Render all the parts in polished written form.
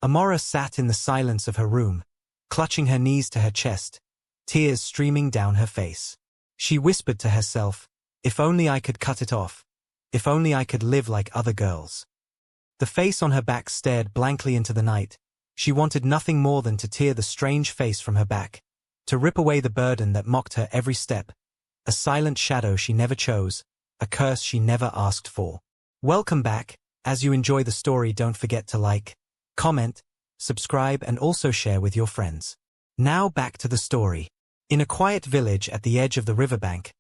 Amora sat in the silence of her room, clutching her knees to her chest, tears streaming down her face. She whispered to herself, "If only I could cut it off. If only I could live like other girls." The face on her back stared blankly into the night. She wanted nothing more than to tear the strange face from her back, to rip away the burden that mocked her every step, a silent shadow she never chose, a curse she never asked for. Welcome back. As you enjoy the story, don't forget to like, comment, subscribe and also share with your friends. Now back to the story. In a quiet village at the edge of the riverbank,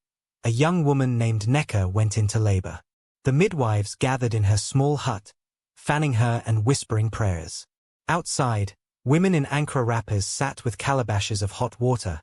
a young woman named Enkay went into labor. The midwives gathered in her small hut, fanning her and whispering prayers. Outside, women in Ankara wrappers sat with calabashes of hot water,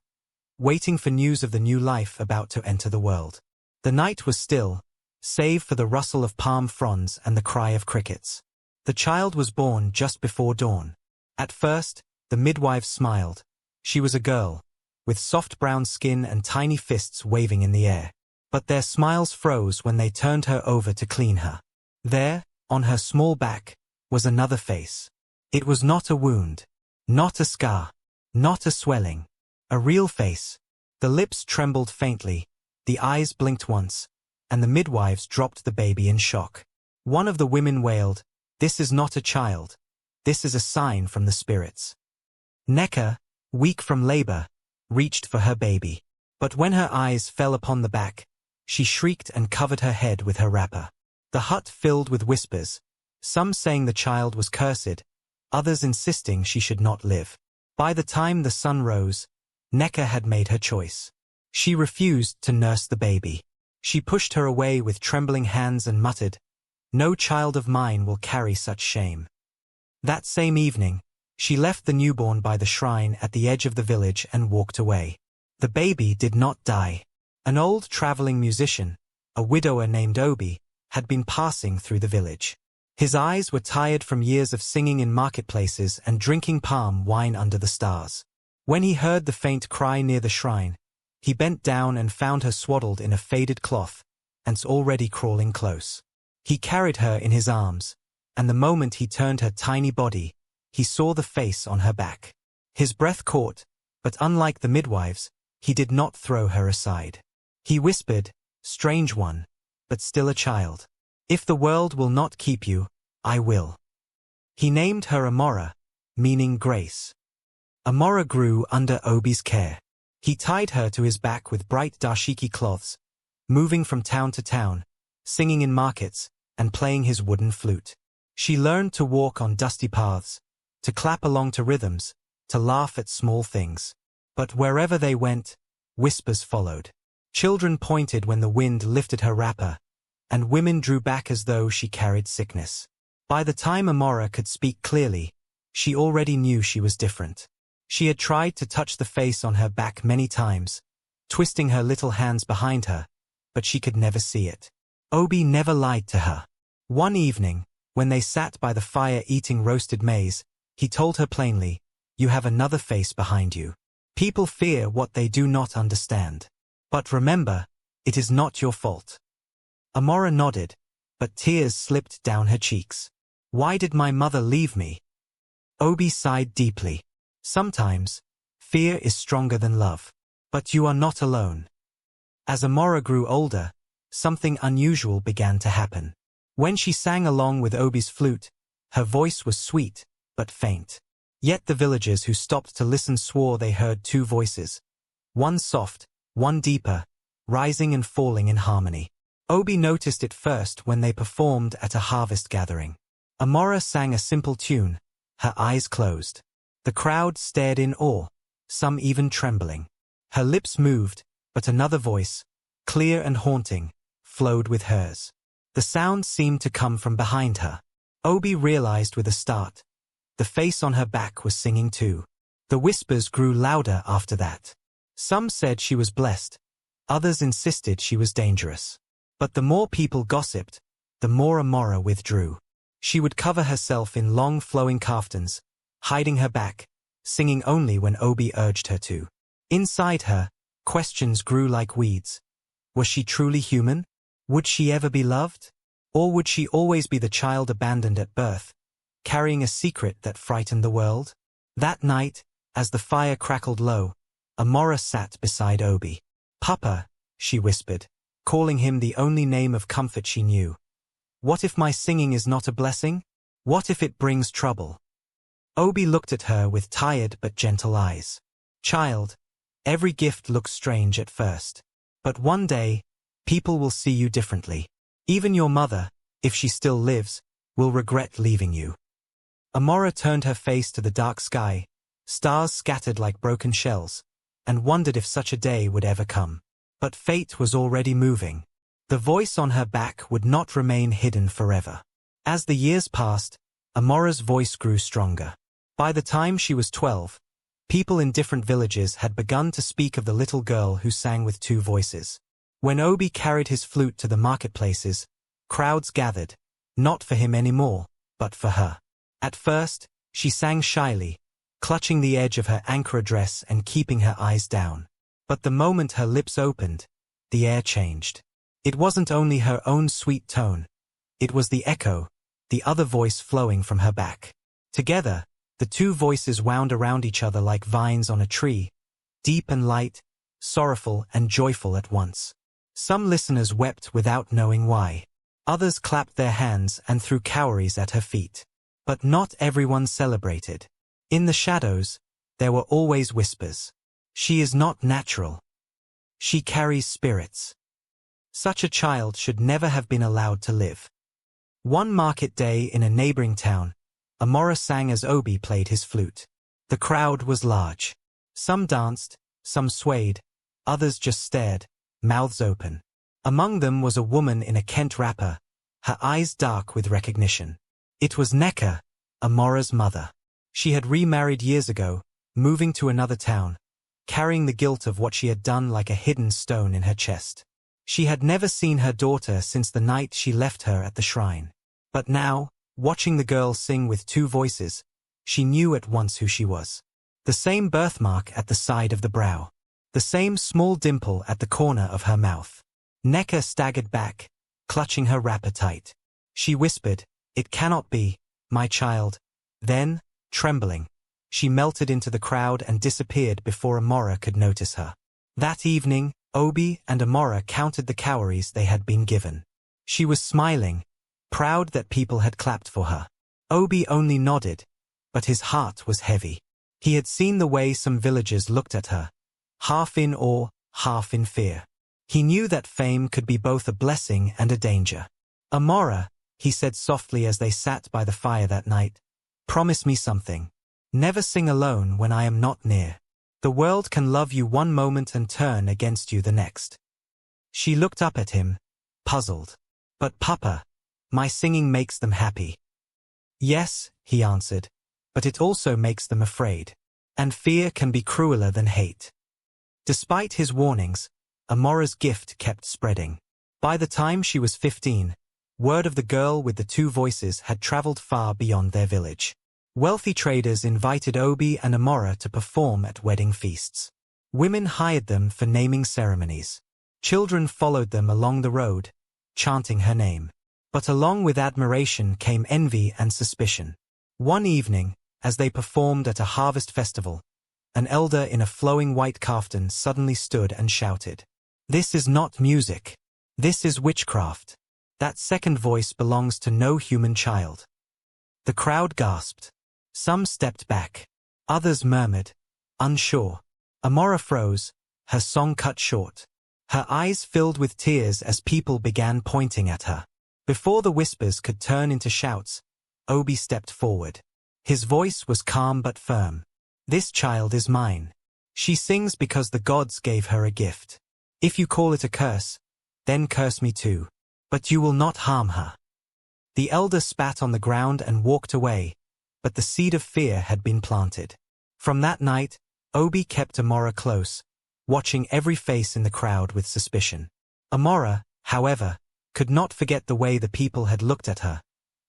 waiting for news of the new life about to enter the world. The night was still, save for the rustle of palm fronds and the cry of crickets. The child was born just before dawn. At first, the midwives smiled. She was a girl, with soft brown skin and tiny fists waving in the air. But their smiles froze when they turned her over to clean her. There, on her small back, was another face. It was not a wound, not a scar, not a swelling. A real face. The lips trembled faintly, the eyes blinked once, and the midwives dropped the baby in shock. One of the women wailed, "This is not a child. This is a sign from the spirits." Enkay, weak from labor, reached for her baby. But when her eyes fell upon the back, she shrieked and covered her head with her wrapper. The hut filled with whispers, some saying the child was cursed, others insisting she should not live. By the time the sun rose, Enkay had made her choice. She refused to nurse the baby. She pushed her away with trembling hands and muttered, "No child of mine will carry such shame." That same evening, she left the newborn by the shrine at the edge of the village and walked away. The baby did not die. An old traveling musician, a widower named Obi, had been passing through the village. His eyes were tired from years of singing in marketplaces and drinking palm wine under the stars. When he heard the faint cry near the shrine, he bent down and found her swaddled in a faded cloth, and already crawling close. He carried her in his arms, and the moment he turned her tiny body, he saw the face on her back. His breath caught, but unlike the midwives, he did not throw her aside. He whispered, "Strange one, but still a child. If the world will not keep you, I will." He named her Amora, meaning grace. Amora grew under Obi's care. He tied her to his back with bright dashiki cloths, moving from town to town, singing in markets, and playing his wooden flute. She learned to walk on dusty paths, to clap along to rhythms, to laugh at small things. But wherever they went, whispers followed. Children pointed when the wind lifted her wrapper, and women drew back as though she carried sickness. By the time Amora could speak clearly, she already knew she was different. She had tried to touch the face on her back many times, twisting her little hands behind her, but she could never see it. Obi never lied to her. One evening, when they sat by the fire eating roasted maize, he told her plainly, "You have another face behind you. People fear what they do not understand. But remember, it is not your fault." Amora nodded, but tears slipped down her cheeks. "Why did my mother leave me?" Obi sighed deeply. Sometimes, fear is stronger than love. But you are not alone. As Amora grew older, something unusual began to happen. When she sang along with Obi's flute, her voice was sweet, but faint. Yet the villagers who stopped to listen swore they heard two voices. One soft, one deeper, rising and falling in harmony. Obi noticed it first when they performed at a harvest gathering. Amora sang a simple tune, her eyes closed. The crowd stared in awe, some even trembling. Her lips moved, but another voice, clear and haunting, flowed with hers. The sound seemed to come from behind her. Obi realized with a start. The face on her back was singing too. The whispers grew louder after that. Some said she was blessed, others insisted she was dangerous. But the more people gossiped, the more Amora withdrew. She would cover herself in long flowing kaftans, hiding her back, singing only when Obi urged her to. Inside her, questions grew like weeds. Was she truly human? Would she ever be loved? Or would she always be the child abandoned at birth, carrying a secret that frightened the world? That night, as the fire crackled low, Omalicha sat beside Obi. "Papa," she whispered, calling him the only name of comfort she knew. "What if my singing is not a blessing? What if it brings trouble?" Obi looked at her with tired but gentle eyes. "Child, every gift looks strange at first. But one day, people will see you differently. Even your mother, if she still lives, will regret leaving you." Omalicha turned her face to the dark sky, stars scattered like broken shells, and wondered if such a day would ever come. But fate was already moving. The voice on her back would not remain hidden forever. As the years passed, Omalicha's voice grew stronger. By the time she was 12, people in different villages had begun to speak of the little girl who sang with two voices. When Obi carried his flute to the marketplaces, crowds gathered, not for him anymore, but for her. At first, she sang shyly, clutching the edge of her Ankara dress and keeping her eyes down. But the moment her lips opened, the air changed. It wasn't only her own sweet tone. It was the echo, the other voice flowing from her back. Together, the two voices wound around each other like vines on a tree, deep and light, sorrowful and joyful at once. Some listeners wept without knowing why. Others clapped their hands and threw cowries at her feet. But not everyone celebrated. In the shadows, there were always whispers. "She is not natural. She carries spirits. Such a child should never have been allowed to live." One market day in a neighboring town, Omalicha sang as Obi played his flute. The crowd was large. Some danced, some swayed, others just stared, mouths open. Among them was a woman in a Kent wrapper, her eyes dark with recognition. It was Enkay, Omalicha's mother. She had remarried years ago, moving to another town, carrying the guilt of what she had done like a hidden stone in her chest. She had never seen her daughter since the night she left her at the shrine. But now, watching the girl sing with two voices, she knew at once who she was. The same birthmark at the side of the brow. The same small dimple at the corner of her mouth. Enkay staggered back, clutching her wrapper tight. She whispered, "It cannot be, my child." Then, trembling, she melted into the crowd and disappeared before Omalicha could notice her. That evening, Obi and Omalicha counted the cowries they had been given. She was smiling, proud that people had clapped for her. Obi only nodded, but his heart was heavy. He had seen the way some villagers looked at her, half in awe, half in fear. He knew that fame could be both a blessing and a danger. "Omalicha," he said softly as they sat by the fire that night, "promise me something. Never sing alone when I am not near. The world can love you one moment and turn against you the next." She looked up at him, puzzled. "But Papa, my singing makes them happy." "Yes," he answered, "but it also makes them afraid. And fear can be crueler than hate." Despite his warnings, Omalicha's gift kept spreading. By the time she was 15, word of the girl with the two voices had traveled far beyond their village. Wealthy traders invited Obi and Omalicha to perform at wedding feasts. Women hired them for naming ceremonies. Children followed them along the road, chanting her name. But along with admiration came envy and suspicion. One evening, as they performed at a harvest festival, an elder in a flowing white kaftan suddenly stood and shouted, "This is not music. This is witchcraft. That second voice belongs to no human child." The crowd gasped. Some stepped back. Others murmured, unsure. Omalicha froze, her song cut short. Her eyes filled with tears as people began pointing at her. Before the whispers could turn into shouts, Obi stepped forward. His voice was calm but firm. "This child is mine. She sings because the gods gave her a gift. If you call it a curse, then curse me too. But you will not harm her." The elder spat on the ground and walked away, but the seed of fear had been planted. From that night, Obi kept Omalicha close, watching every face in the crowd with suspicion. Omalicha, however, could not forget the way the people had looked at her,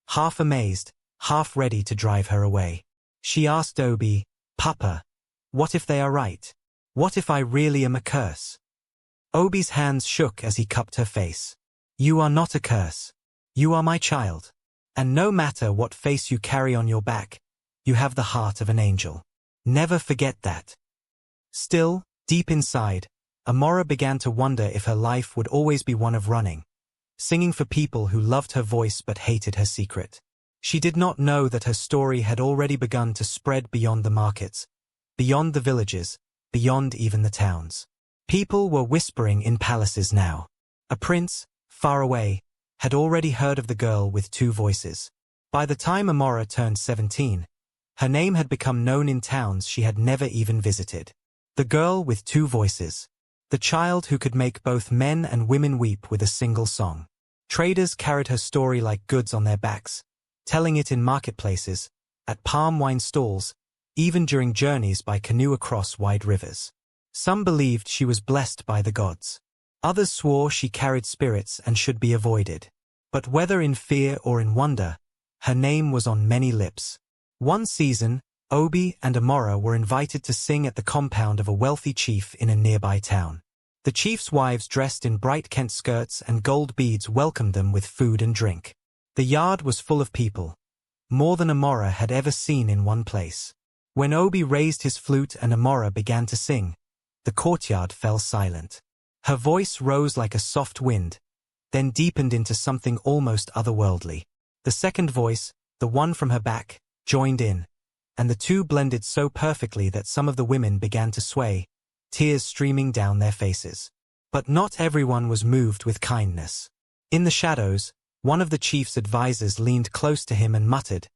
half amazed, half ready to drive her away. She asked Obi, "Papa, what if they are right? What if I really am a curse?" Obi's hands shook as he cupped her face. "You are not a curse. You are my child. And no matter what face you carry on your back, you have the heart of an angel. Never forget that. Still, deep inside, Amora began to wonder if her life would always be one of running, singing for people who loved her voice but hated her secret. She did not know that her story had already begun to spread beyond the markets, beyond the villages, beyond even the towns. People were whispering in palaces now. A prince, far away, had already heard of the girl with two voices. By the time Amora turned 17, her name had become known in towns she had never even visited. The girl with two voices. The child who could make both men and women weep with a single song. Traders carried her story like goods on their backs, telling it in marketplaces, at palm wine stalls, even during journeys by canoe across wide rivers. Some believed she was blessed by the gods. Others swore she carried spirits and should be avoided. But whether in fear or in wonder, her name was on many lips. One season, Obi and Amora were invited to sing at the compound of a wealthy chief in a nearby town. The chief's wives dressed in bright Kent skirts and gold beads welcomed them with food and drink. The yard was full of people, more than Amora had ever seen in one place. When Obi raised his flute and Amora began to sing, the courtyard fell silent. Her voice rose like a soft wind, then deepened into something almost otherworldly. The second voice, the one from her back, joined in, and the two blended so perfectly that some of the women began to sway, tears streaming down their faces. But not everyone was moved with kindness. In the shadows, one of the chief's advisors leaned close to him and muttered,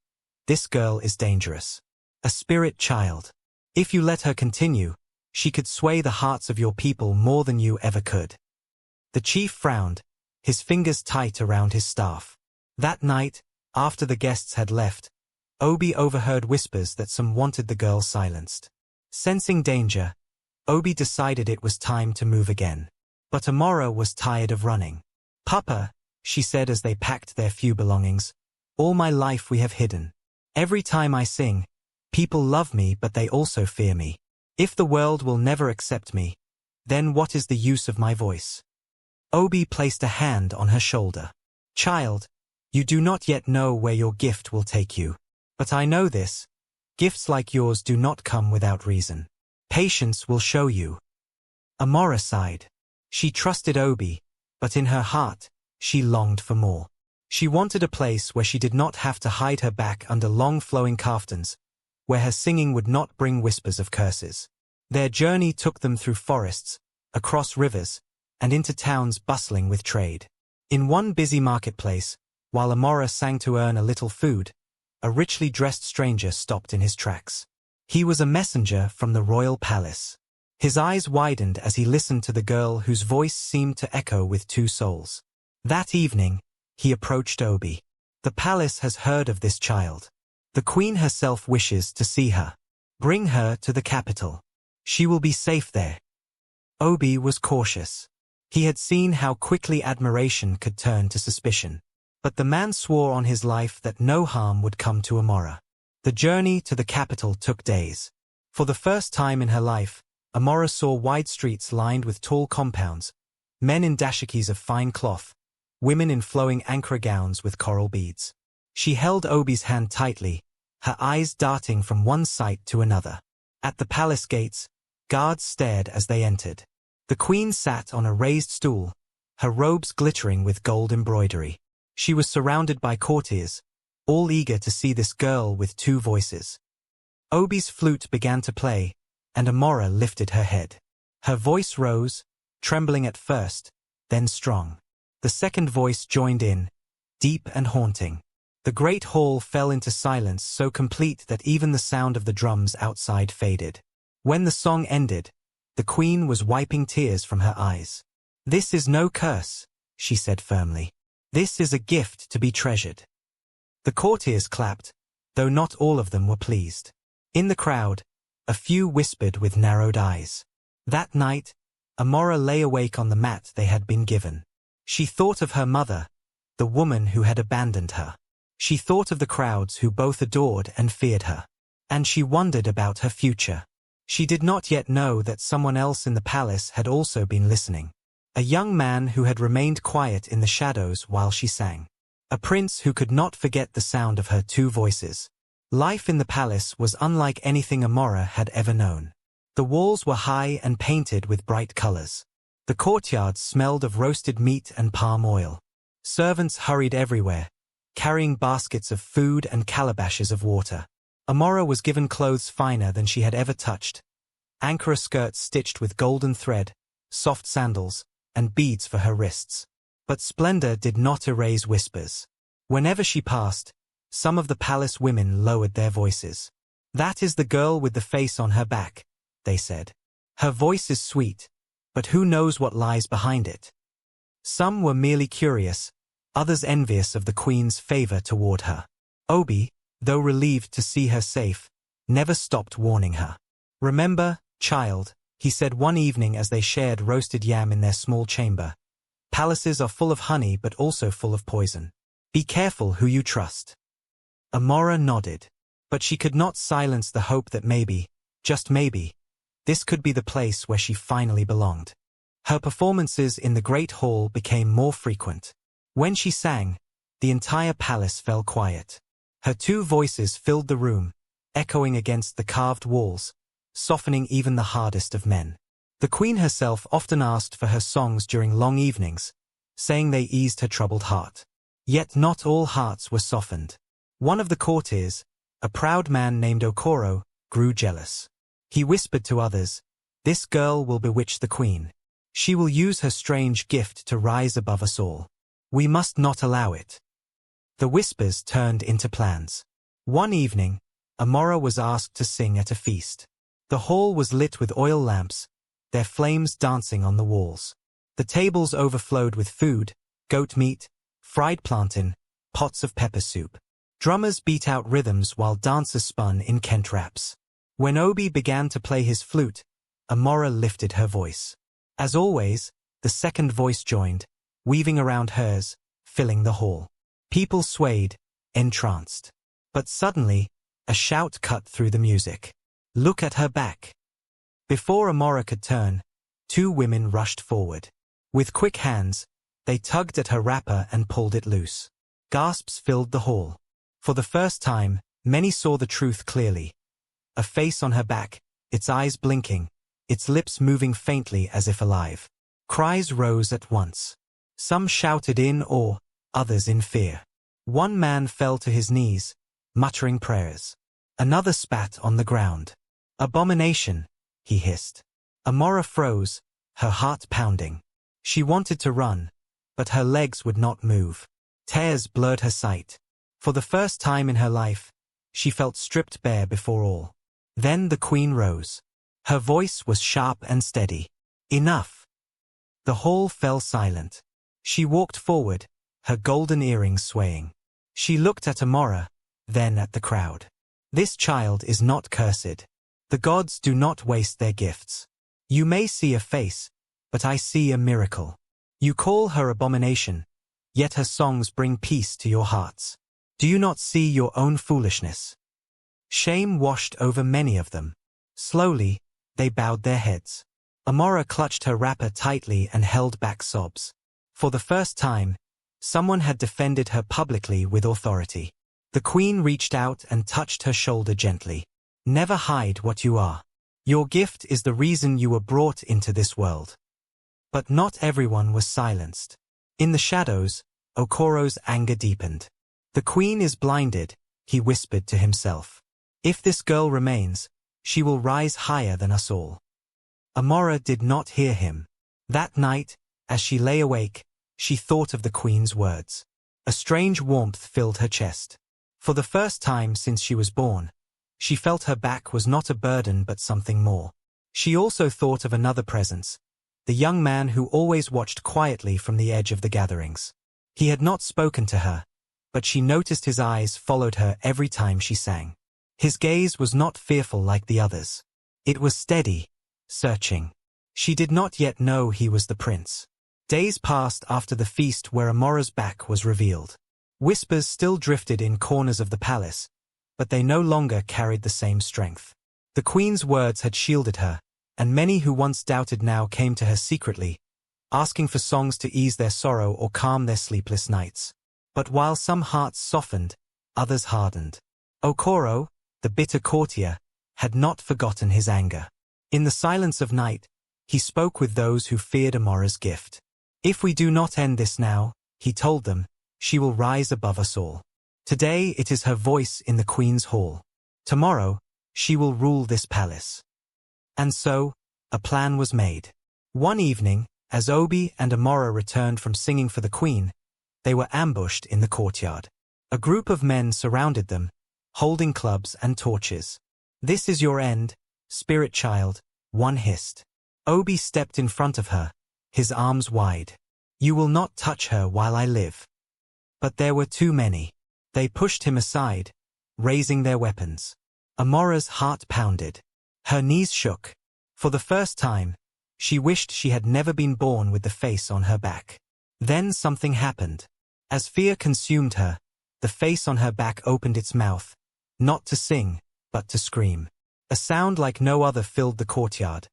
"This girl is dangerous. A spirit child. If you let her continue, she could sway the hearts of your people more than you ever could." The chief frowned, his fingers tight around his staff. That night, after the guests had left, Obi overheard whispers that some wanted the girl silenced. Sensing danger, Obi decided it was time to move again. But Amora was tired of running. "Papa," she said as they packed their few belongings, "all my life we have hidden. Every time I sing, people love me but they also fear me. If the world will never accept me, then what is the use of my voice?" Obi placed a hand on her shoulder. "Child, you do not yet know where your gift will take you. But I know this, gifts like yours do not come without reason. Patience will show you." Amora sighed. She trusted Obi, but in her heart, she longed for more. She wanted a place where she did not have to hide her back under long flowing kaftans, where her singing would not bring whispers of curses. Their journey took them through forests, across rivers, and into towns bustling with trade. In one busy marketplace, while Amora sang to earn a little food, a richly dressed stranger stopped in his tracks. He was a messenger from the royal palace. His eyes widened as he listened to the girl whose voice seemed to echo with two souls. That evening, he approached Obi. "The palace has heard of this child. The queen herself wishes to see her. Bring her to the capital. She will be safe there." Obi was cautious. He had seen how quickly admiration could turn to suspicion. But the man swore on his life that no harm would come to Amora. The journey to the capital took days. For the first time in her life, Amora saw wide streets lined with tall compounds, men in dashikis of fine cloth, women in flowing ankara gowns with coral beads. She held Obi's hand tightly, her eyes darting from one sight to another. At the palace gates, guards stared as they entered. The queen sat on a raised stool, her robes glittering with gold embroidery. She was surrounded by courtiers, all eager to see this girl with two voices. Obi's flute began to play, and Amora lifted her head. Her voice rose, trembling at first, then strong. The second voice joined in, deep and haunting. The great hall fell into silence so complete that even the sound of the drums outside faded. When the song ended, the queen was wiping tears from her eyes. "This is no curse," she said firmly. "This is a gift to be treasured." The courtiers clapped, though not all of them were pleased. In the crowd, a few whispered with narrowed eyes. That night, Amora lay awake on the mat they had been given. She thought of her mother, the woman who had abandoned her. She thought of the crowds who both adored and feared her. And she wondered about her future. She did not yet know that someone else in the palace had also been listening. A young man who had remained quiet in the shadows while she sang. A prince who could not forget the sound of her two voices. Life in the palace was unlike anything Omalicha had ever known. The walls were high and painted with bright colors. The courtyards smelled of roasted meat and palm oil. Servants hurried everywhere, carrying baskets of food and calabashes of water. Omalicha was given clothes finer than she had ever touched. Ankara skirts stitched with golden thread, soft sandals, and beads for her wrists. But splendor did not erase whispers. Whenever she passed, some of the palace women lowered their voices. "That is the girl with the face on her back," they said. "Her voice is sweet, but who knows what lies behind it?" Some were merely curious, others envious of the queen's favor toward her. Obi, though relieved to see her safe, never stopped warning her. "Remember, child," he said one evening as they shared roasted yam in their small chamber. "Palaces are full of honey but also full of poison. Be careful who you trust." Omalicha nodded. But she could not silence the hope that maybe, just maybe, this could be the place where she finally belonged. Her performances in the great hall became more frequent. When she sang, the entire palace fell quiet. Her two voices filled the room, echoing against the carved walls, softening even the hardest of men. The queen herself often asked for her songs during long evenings, saying they eased her troubled heart. Yet not all hearts were softened. One of the courtiers, a proud man named Okoro, grew jealous. He whispered to others, "This girl will bewitch the queen. She will use her strange gift to rise above us all. We must not allow it." The whispers turned into plans. One evening, Omalicha was asked to sing at a feast. The hall was lit with oil lamps, their flames dancing on the walls. The tables overflowed with food, goat meat, fried plantain, pots of pepper soup. Drummers beat out rhythms while dancers spun in Kent raps. When Obi began to play his flute, Omalicha lifted her voice. As always, the second voice joined, weaving around hers, filling the hall. People swayed, entranced. But suddenly, a shout cut through the music. "Look at her back." Before Omalicha could turn, two women rushed forward. With quick hands, they tugged at her wrapper and pulled it loose. Gasps filled the hall. For the first time, many saw the truth clearly. A face on her back, its eyes blinking, its lips moving faintly as if alive. Cries rose at once. Some shouted in awe, others in fear. One man fell to his knees, muttering prayers. Another spat on the ground. "Abomination," he hissed. Omalicha froze, her heart pounding. She wanted to run, but her legs would not move. Tears blurred her sight. For the first time in her life, she felt stripped bare before all. Then the queen rose. Her voice was sharp and steady. "Enough." The hall fell silent. She walked forward, her golden earrings swaying. She looked at Omalicha, then at the crowd. "This child is not cursed. The gods do not waste their gifts. You may see a face, but I see a miracle. You call her abomination, yet her songs bring peace to your hearts. Do you not see your own foolishness?" Shame washed over many of them. Slowly, they bowed their heads. Omalicha clutched her wrapper tightly and held back sobs. For the first time, someone had defended her publicly with authority. The queen reached out and touched her shoulder gently. "Never hide what you are. Your gift is the reason you were brought into this world." But not everyone was silenced. In the shadows, Okoro's anger deepened. "The queen is blinded," he whispered to himself. "If this girl remains, she will rise higher than us all." Omalicha did not hear him. That night, as she lay awake, she thought of the queen's words. A strange warmth filled her chest. For the first time since she was born, she felt her back was not a burden but something more. She also thought of another presence, the young man who always watched quietly from the edge of the gatherings. He had not spoken to her, but she noticed his eyes followed her every time she sang. His gaze was not fearful like the others. It was steady, searching. She did not yet know he was the prince. Days passed after the feast where Omalicha's back was revealed. Whispers still drifted in corners of the palace, but they no longer carried the same strength. The queen's words had shielded her, and many who once doubted now came to her secretly, asking for songs to ease their sorrow or calm their sleepless nights. But while some hearts softened, others hardened. Okoro, the bitter courtier, had not forgotten his anger. In the silence of night, he spoke with those who feared Amora's gift. If we do not end this now, he told them, she will rise above us all. Today it is her voice in the Queen's hall. Tomorrow, she will rule this palace. And so, a plan was made. One evening, as Obi and Amora returned from singing for the Queen, they were ambushed in the courtyard. A group of men surrounded them, holding clubs and torches. "This is your end, spirit child," one hissed. Obi stepped in front of her, his arms wide. "You will not touch her while I live." But there were too many. They pushed him aside, raising their weapons. Amora's heart pounded. Her knees shook. For the first time, she wished she had never been born with the face on her back. Then something happened. As fear consumed her, the face on her back opened its mouth, not to sing, but to scream. A sound like no other filled the courtyard.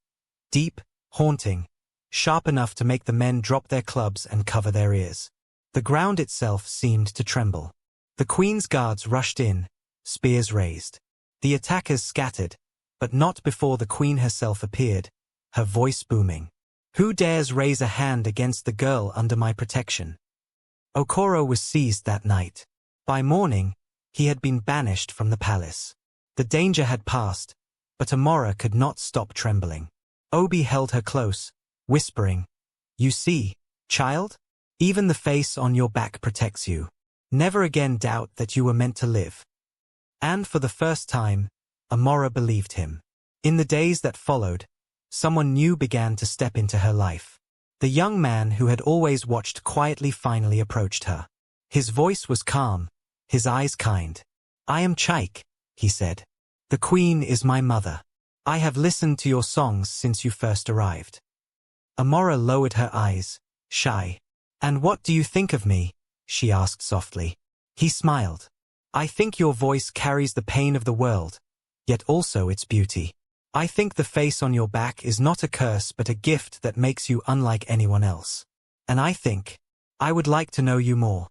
Deep, haunting, sharp enough to make the men drop their clubs and cover their ears. The ground itself seemed to tremble. The Queen's guards rushed in, spears raised. The attackers scattered, but not before the Queen herself appeared, her voice booming. "Who dares raise a hand against the girl under my protection?" Okoro was seized that night. By morning, he had been banished from the palace. The danger had passed, but Amora could not stop trembling. Obi held her close, whispering, "You see, child? Even the face on your back protects you. Never again doubt that you were meant to live." And for the first time, Amora believed him. In the days that followed, someone new began to step into her life. The young man who had always watched quietly finally approached her. His voice was calm, his eyes kind. "I am Chike," he said. "The Queen is my mother. I have listened to your songs since you first arrived." Amora lowered her eyes, shy. "And what do you think of me?" she asked softly. He smiled. "I think your voice carries the pain of the world, yet also its beauty. I think the face on your back is not a curse but a gift that makes you unlike anyone else. And I think, I would like to know you more."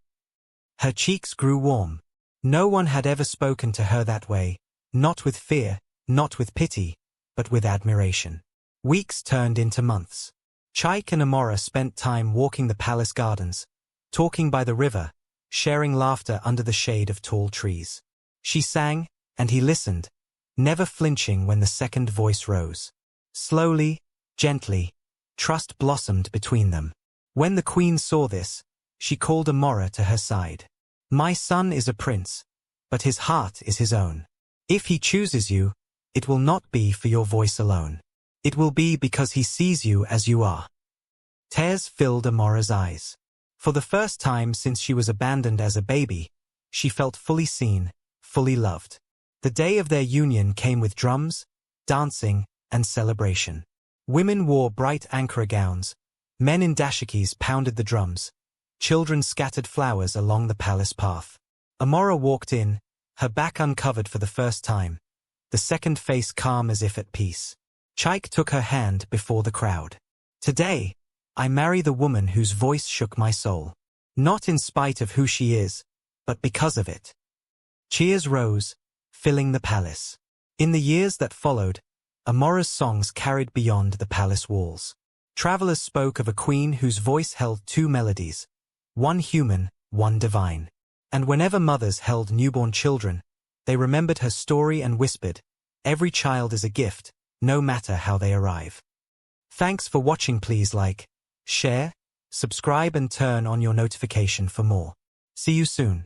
Her cheeks grew warm. No one had ever spoken to her that way, not with fear, not with pity, but with admiration. Weeks turned into months. Chike and Amora spent time walking the palace gardens, talking by the river, sharing laughter under the shade of tall trees. She sang, and he listened, never flinching when the second voice rose. Slowly, gently, trust blossomed between them. When the Queen saw this, she called Amora to her side. "My son is a prince, but his heart is his own. If he chooses you, it will not be for your voice alone. It will be because he sees you as you are." Tears filled Amora's eyes. For the first time since she was abandoned as a baby, she felt fully seen, fully loved. The day of their union came with drums, dancing, and celebration. Women wore bright Ankara gowns, men in dashikis pounded the drums, children scattered flowers along the palace path. Amora walked in, her back uncovered for the first time, the second face calm as if at peace. Chike took her hand before the crowd. "Today, I marry the woman whose voice shook my soul. Not in spite of who she is, but because of it." Cheers rose, filling the palace. In the years that followed, Amora's songs carried beyond the palace walls. Travelers spoke of a queen whose voice held two melodies, one human, one divine. And whenever mothers held newborn children, they remembered her story and whispered, "Every child is a gift, no matter how they arrive." Thanks for watching. Please like, share, subscribe and turn on your notification for more. See you soon.